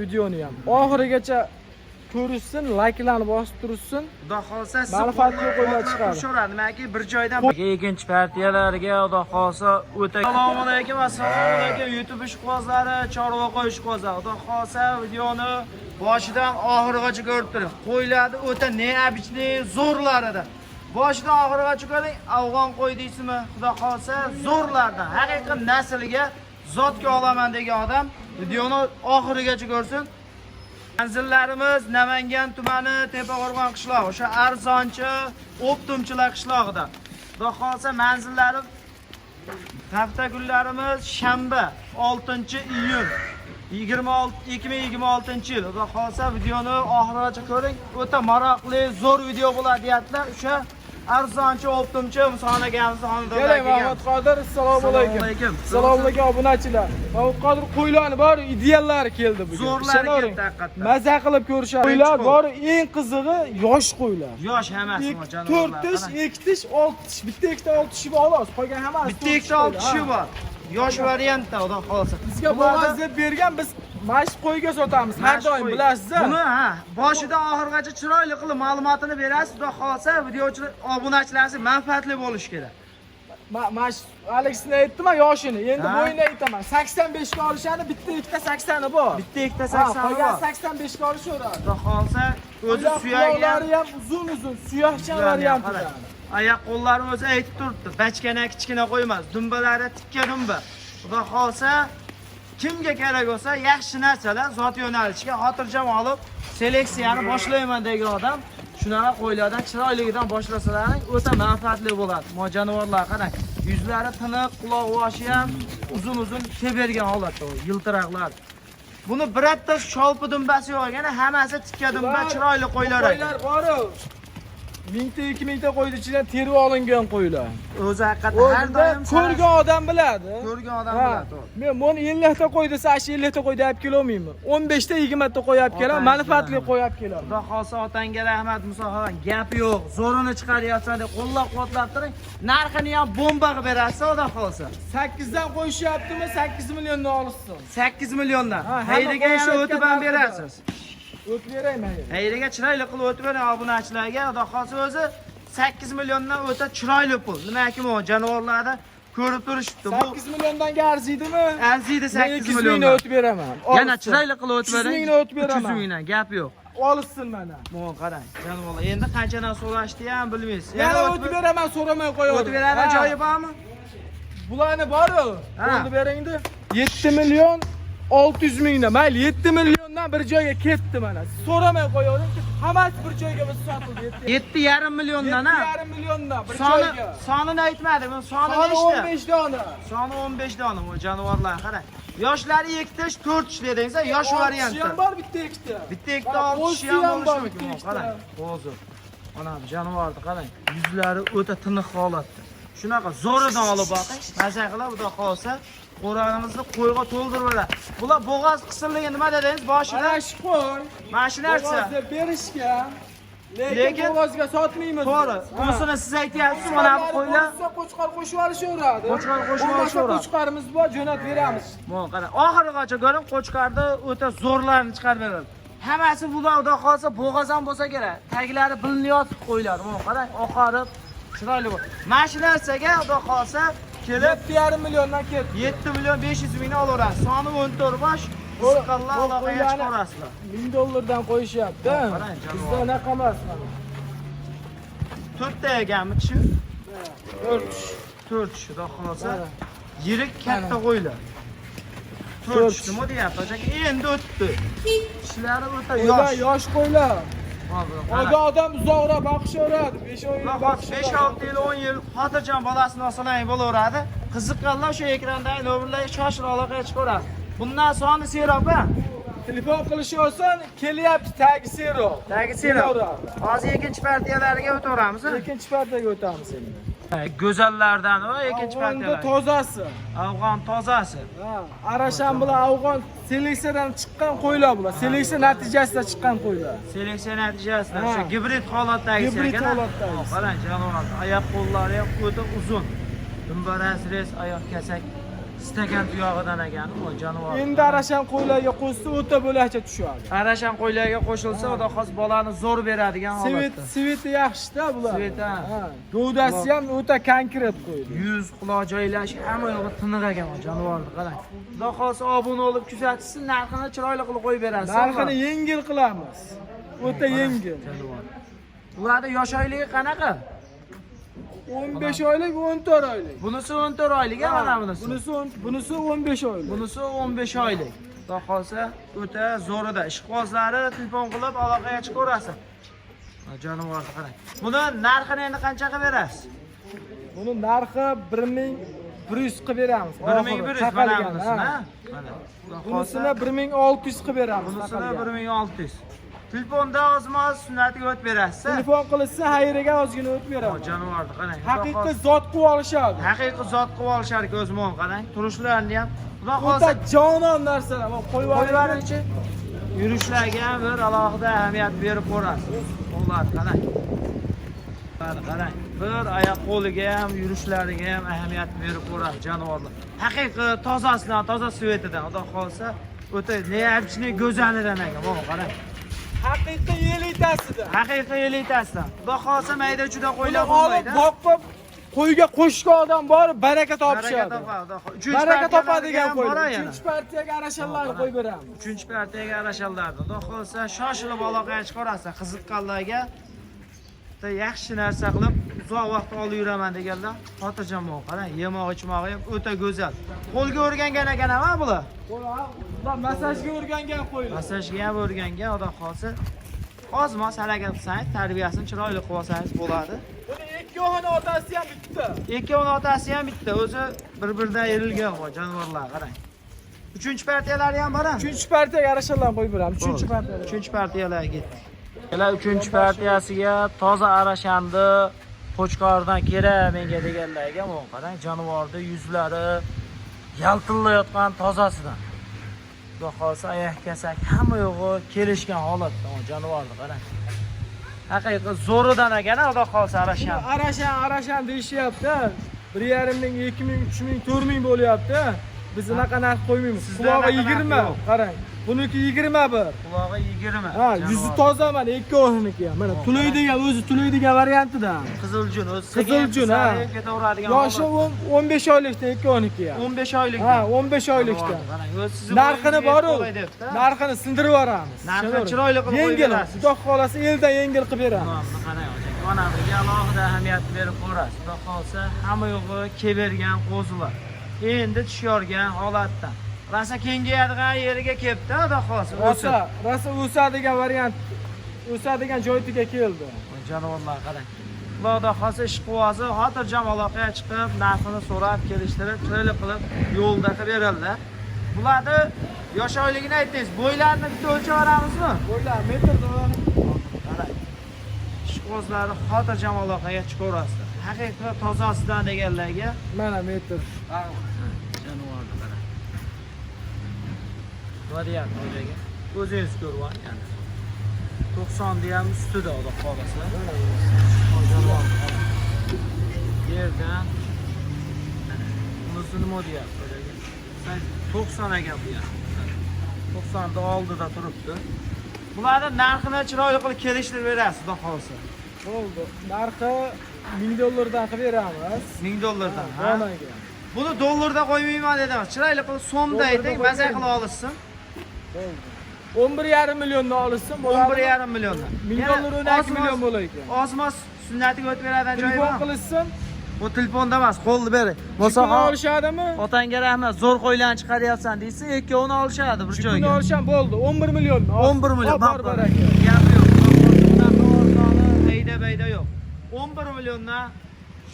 videoni ham oxirigacha ko'rishsin, like'larni bosib tursin. Xudo xolsa manfaatli qo'ylar chiqadi. Ko'radi, menki bir joydan ikkinchi partiyalarga xudo xolsa o'ta. Assalomu alaykum, assalomu alaykum YouTube ishqibozlari, chorva qo'yish ishqibozlari. Xudo xolsa videoni boshidan oxirigacha ko'rib turing. Qo'ylarni o'ta neobичный zo'rlarida. Boshidan oxirigacha ko'ring, afg'on qo'y deysizmi? Xudo xolsa zo'rlardan, haqiqiy naslga zotga olaman degan odam videoni oxirigacha ko'rsin. Manzillarimiz Namangan tumani Tepaqo'rg'on qishlog'i, o'sha arzonchi optimchilar qishlog'ida. Xudo xolsa manzillarim hafta kunlarimiz shanba 6-iyun 2026-yil. Xudo xolsa videoni oxirigacha ko'ring. O'ta maroqli, zo'r video bo'ladi deyaptilar. O'sha arzonchi optimchi Musono akamizning xonadonida. Keling, Mahmud Qodir, assalomu alaykum. Assalomu alaykum obunachilar. Mahmud Qodir qo'ylarni bor, ideallari keldi bugun. Zo'rlari keldi haqiqatan. Maza qilib ko'rishadi. Qo'ylar bor, eng qizig'i yosh qo'ylar. Yosh hammasi bor, janovorlar. 4 tish, 2 tish, 6 tish, bitta ikkita 6 tishi bor, xolos. Qolgan hammasi. Bitta ikkita 6 tishi bor. Yosh variantda, xudo xolsa. Bizga bo'g'az deb bergan, biz mashq qo'yga sotamiz. Har doim bilasiz-a? Buni boshidan oxirigacha chiroyli qilib ma'lumotini berasiz. Xudo xolsa videochilar, obunachilarimiz manfaatli bo'lish kerak. Mashq Alexni aytdim-a, yoshini. Endi bo'yini aytaman. 85 ga olishadi, bitta ikkita 80 bor. Bitta ikkita 80 bor. Qolgan 85 ga olishaveradi. Xudo xolsa o'zi suyagi ham uzun, suyakchan variantida. Oyoq qo'llari o'zi aytib turibdi. Bachkana kichkina qo'ymas. Dumbalari tikka dumba. Xudo xolsa kimga kerak bo'lsa yaxshi narsalar zot yo'nalishiga xotirjam olib seleksiyani boshlayman degan odam shunaqa qo'ylardan chiroyligidan boshlasalar o'ta manfaatli bo'ladi. Mo jonivorlar qarang, yuzlari tiniq, quloq boshi ham uzun tebergan holatda, yiltiraqlar. Buni birotta sholpi dumbasi yo'q ekan, hammasi tikka dumba, chiroyli qo'ylar ekan. Qo'ylar bor-ku. 1000 ta 2000 ta qo'ydi ichidan terib olingan qo'ylar. O'zi haqiqatan har doim ko'rgan odam biladi. Ko'rgan odam biladi. Men buni 50 ta qo'y desa, 50 ta qo'y deb kelolmayman. 15 ta 20 ta qo'yib kelaman, manfaatli qo'yib kelaman. Xudo xolsa otangga rahmat, Musoxon. Gap yo'q, zo'rini chiqaryapsan deb qo'llab-quvvatlab turing. Narxini ham bomba qilib berasiz, xudo xolsa. 8 dan qo'yishyaptimi? 8 milliondan olishsin. 8 milliondan. Hayriga yana o'tib ham berasiz. O'tib berayman. Hayriga chiroyli qilib o'tib bering obunachilarga. Xudo xolsa o'zi 8 milliondan o'ta chiroyli pul. Nimakim o janovorlarda ko'rib turishibdi. Bu 8 milliondan arziydimi? Arziydi 8 milliondan. milliondan. o'tib beraman. Yana chiroyli qilib o'tib bering. 300 mingdan o'tib beraman. 300 mingdan gap yo'q. Olishsin mana. Mo qarang, janovorlar. Endi qanchadan so'rashdi ham bilmaysiz. Yana o'tib beraman, so'ramay qo'yaman. O'tib beraman joyi bormi? Bularni bor-ku. Endi beringdi. 7 million 600 mingdan. Mayli, 7 milliondan bir joyga ketdi mana. So'ramay qo'yavering, hammasi bir joyga biz sotildi. 7,5 milliondan ha. 7,5 milliondan bir joyga. Sonini aytmadim, soni nechta? 15 dona. Soni 15 dona bu jonivorlar, qarang. Yoshlari 2 tish, 4 tish dedingiz, yosh variantda. Ham bor, bitta ikkita. Bitta ikkita 6 tish ham bo'lishi mumkin, qarang. Hozir. Ana jonivorni qarang, yuzlari o'ta tiniq holatda. Shunaqa zo'ridan olib boqing. Maza qilib, xudo xolsa, qo'rg'onimizni qo'yga to'ldirib beradi. Bular bo'g'oz qisiligi nima dedingiz boshida? Mana shu qo'y. Mana shu narsa. Bo'g'oz deb berishgan. Lekin bo'g'ozga sotmaymiz. To'g'ri. Bunisini siz aytyapsiz, mana bu qo'ylar qo'chqor qo'shib olishaveradi. Qo'chqor qo'shib olishaveradi. Qo'chqorimiz bor, jo'natib beramiz. Mana qarang, oxirigacha ko'ring, qo'chqorni o'ta zo'rlarini chiqarib beradi. Hammasi bular xudo xolsa bo'g'oz ham bo'lsa kerak. Taglari bilinyapti qo'ylar. Mana qarang, oqarib chiroyli bo'l. Mana shu narsaga xudo xolsa kelib 7,5 milliondan ketdi. 7 million 500 mingdan olaverasiz. Soni 14 bosh. Siqqanlar aloqaga chiqarasizlar. $1000 qo'yishyapti. Bizda unaqa emas mana. 4 ta ekanmi tishi? 4 tish, xudo xolsa. Yirik katta qo'ylar. 4 tish nima deyapti? Endi o'tdi. Tishlari o'ta yosh qo'ylar. Qolgan odam uzoqroq boqishaveradi. 5-10 yil boqishaveradi. 5-6 yil, 10 yil xotirjam bolasini olsalang bo'laveradi. Qiziqqanlar o'sha ekrandagi nomerlarga shoshib aloqaga chiqaveradi. Bundan soni seroq-a? Telefon qilish oson, kelyapti tagi seroq. Tagi seroq. Hozir ikkinchi partiyalarga o'taveramiz. Ikkinchi partiyaga o'tamiz endi. Go'zallardan va ikkinchi partiyalar. Tozasi. Afg'on tozasi. Ha, Arashan bilan Afg'on seleksiyadan chiqqan qo'ylar bular. Seleksiya natijasida chiqqan qo'ylar. Seleksiya natijasida o'sha gibrid holatdagi Gibrid holatdagi. Qarang, janovorlar, oyoq qo'llari ham o'ta uzun. Dumbaras res oyoq kasak. stakan tuyog'idan ekan, o jonivor. Endi arashan qo'ylarga qo'shsa o'ta bo'lakcha tushadi. Arashan qo'ylarga qo'shilsa, xudo xos bolani zo'r beradigan holatda. Sveti yaxshi-da bular. Sveti, ha. G'o'dasi ham o'ta konkret qo'ydi. Yuz, quloq joylash hamma yo'g'i tiniq ekan o jonivorni qarang. Xudo xos obuna olib kuzatsin, narxini chiroyli qilib qo'yib berasiz. Narxini yengil qilamiz. O'ta yengil. Ularda yosh oyligi qanaqa? 15 oylik, 14 oylik. Bunisi 14 oylik, mana bunisi. Bunisi 15 oylik. Bunisi 15 oylik. Xudo xolsa o'ta zo'rida ishqibozlari telefon qilib aloqaga chiqaverasiz. Jonivorni qarang. Buni narxini endi qancha qilib berasiz? Buni narxi 1100 qilib beramiz. 1100 mana bunisini, ha? Mana. Bunisini 1600 qilib beramiz. Bunisini 1600. Telefonda ozmoz sunnatiga o'tib berasiz. Telefon qilsa xayriga ozgina o'tib beramiz. Jonivorni qarang. Haqiqiy zot qilib olishadi. Haqiqiy zot qilib olishar ko'zmon qarang. Turishlarini ham xudo O'ta xolsa jonon narsalar. Qo'yib qo'yvaringchi. Yurishlarga ham bir alohida ahamiyat berib ko'rasiz. Ular qarang. Qarang. Bir oyoq qo'liga ham, yurishlariga ham ahamiyat berib ko'rasiz jonivorlar. Haqiqiy tozasidan, toza svetidan xudo xolsa o'ta ne'abchilik go'zalidan ekan. Mana qarang. Haqiqiy elitasidan. Haqiqiy elitasidan. Xudo xolsa mayda-chuda qo'ylar Olib bo'lmaydi. boqib qo'yga qo'shgan odam bor, baraka topishadi. Baraka topadi. Baraka topadigan qo'y. bor yana. 3 partiyaga arashanlarni qo'yib beramiz. 3-partiyaga arashallardi. Xudo xolsa shoshilib aloqaga chiqarasiz. Qiziqqanlarga yaxshi narsa qilib uzoq vaqt olib yuraman deganlar xotirjamon qarang, yemog'i ichmog'i ham o'ta go'zal. Qo'lga o'rgangan ekan ha bular. Ular masajga o'rgangan qo'ylar. Masajga ham o'rgangan, xudo xolsa ozmoz harakat qilsangiz, tarbiyasini chiroyli qilib olsangiz bo'ladi. Buni ikkovini otasi ham bitta. Ikkovini otasi ham bitta, o'zi bir-biridan erilgan bu jonivorlar qarang. 3-partiyalari ham bor-a? 3-partiyaga arashanlarni qo'yib beramiz. 3-partiyaga. 3-partiyalarga ketdik. Kelar 3-partiyasiga toza arashanni Qo'chqordan kerak menga deganlarga mana qarang, jonivorni yuzlari yaltillayotgan tozasidan. Xudo xolsa oyoq kasak hamma yo'g'i kelishgan holatda jonivorni qarang. Haqiqiy zo'ridan ekan, xudo xolsa arashan. Arashan deyishyapti. 1,5 ming, 2 ming, 3 ming, 4 ming bo'lyapti. Biz unaqa narx qo'ymaymiz. Qulog'i 20, qarang. Buniki 21. Qulog'i 20. Ha, yuzi toza mana ikkoviniki ham. Mana tulaydigan, o'zi tulaydigan variantida. Qiziljun, o'zi Qiziljun, ha. Ketaveradigan. Yoshi 15 oylikda ikkoviniki ham. 15 oylik. Ha, 15 oylikda. Qarang, o'zi sizni Narxini bor-ku. Narxini sindirib yuboramiz. Narxini chiroyli qilib qo'yib berasiz. Xudo xolasa eldan yengil qilib beramiz. Qarang, mana bunga alohida ahamiyat berib ko'rasiz. Xudo xolsa hamma yo'g'i kebergan qo'zilar. Endi tushyorgan holatda. Rasa kengayadigan yeriga kelibdi, xudo xolsa. Rasa o'sadigan variant, o'sadigan joyga keldi. Jonivorlar qarang. Xudo xolsa ishqibozi xotirjam aloqaga chiqib, narxini so'rab, kelishtirib, chiroyli qilib yo'lda qilib beradilar. Bularni yosh oyligini aytdingiz, bo'ylarini bitta o'lchab olamizmi? Bo'ylar metrdan. Qarang. Ishqibozlari xotirjam aloqaga chiqaverasizlar. Haqiqiy tozasidan deganlarga mana metr. Jonivorni qarang. Variant o'ylaga. O'zingiz ko'rib yani. 90 da ham ustida xudo xolasa. Yerdan bunisi nima deyapti o'ylaga? 90 ekan bu ham. 90 da oldida turibdi. Bularni narxini chiroyli qilib kelishtirib berasiz, xudo xolasa. Bo'ldi. Narxi $1000 qilib beramiz. $1000 ha. Xonaga. Buni dollarda qo'ymayman dedim. Chiroyli qilib so'mda ayting, maza qilib olishsin. Bo'ldi. 11,5 milliondan olishsin, bo'ladi. 11,5 milliondan. $1000 12 million bo'lar ekan. Ozmoz sunnatiga o'tib beradigan joyi Telefon bormi? qilishsin. Bu telefonda emas, qo'lni bering. Bo'lsa olishadimi? otangga rahmat, zo'r qo'ylarni chiqaryapsan deysa, ikkovini olishadi bir joyga. Buni olisham bo'ldi, 11 million. 11 million. Bor baraka. Gap yo'q. Bunaqa orzoni bayda yo'q. 11 milliondan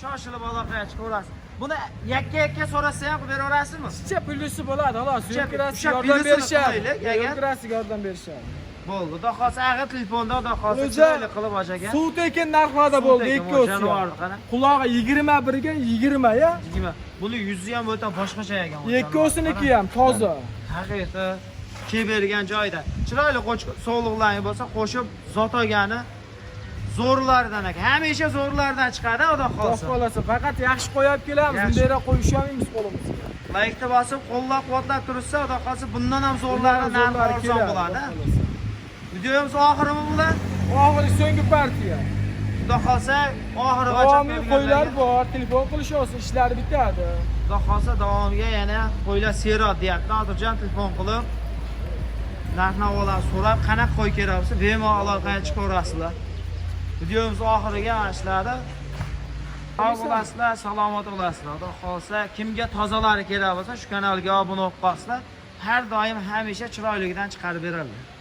shoshilib aloqaga chiqaverasiz. Buni yakka so'rasa ham qilib beraverasizmi? Kichik plyusi bo'ladi, xolos. Yo'lkirasiga O'sha yordam plyusini berishadi. qilaylik, agar- Yo'lkirasiga yordam berishadi. Bo'ldi. Xudo xolsa ag'i telefonda, xudo xolsa chiroyli qilib ojaga. Suv tekin narxlarda bo'ldi, ikkosi. Jonivorni qarang. Qulog'i 21 ga 20 ya. 20. Buni yuzi ham o'ta boshqacha ekan. Ikkosiniki ham toza. Haqiqiy kelib bergan joyda. Chiroyli sog'liqlaring bo'lsa, qo'shib zot olgani zo'rlardan ekan. Hamisha zo'rlardan chiqadi, xudo Xudo xolsa. xolasa, faqat yaxshi qo'yib kelamiz. Yaxshi. Bundayroq qo'yish olmaymiz qo'limizga. Like'ni bosib, qo'llab-quvvatlab tursa, xudo xolsa bundan ham zo'rlari narxi arzon bo'ladi. Videomiz oxirimi bular? Oxiri so'nggi partiya. Xudo xolsa oxirigacha Davomiy qo'ylar bor, telefon qilishasiz, ishlar bitadi. Xudo xolsa davomiga yana qo'ylar serat deyapti. Hozirjan telefon qilib narx-navolar so'rab, qanaqa qo'y kerak bo'lsa, bemalol aloqaga chiqaverasizlar. Videomiz oxiriga ishladi. Sog' bo'lasizlar, salomat bo'lasizlar. Xudo xolsa kimga tozalari kerak bo'lsa, shu kanalga obuna bo'lib qolsizlar. Har doim hamisha chiroyligidan chiqarib beradilar.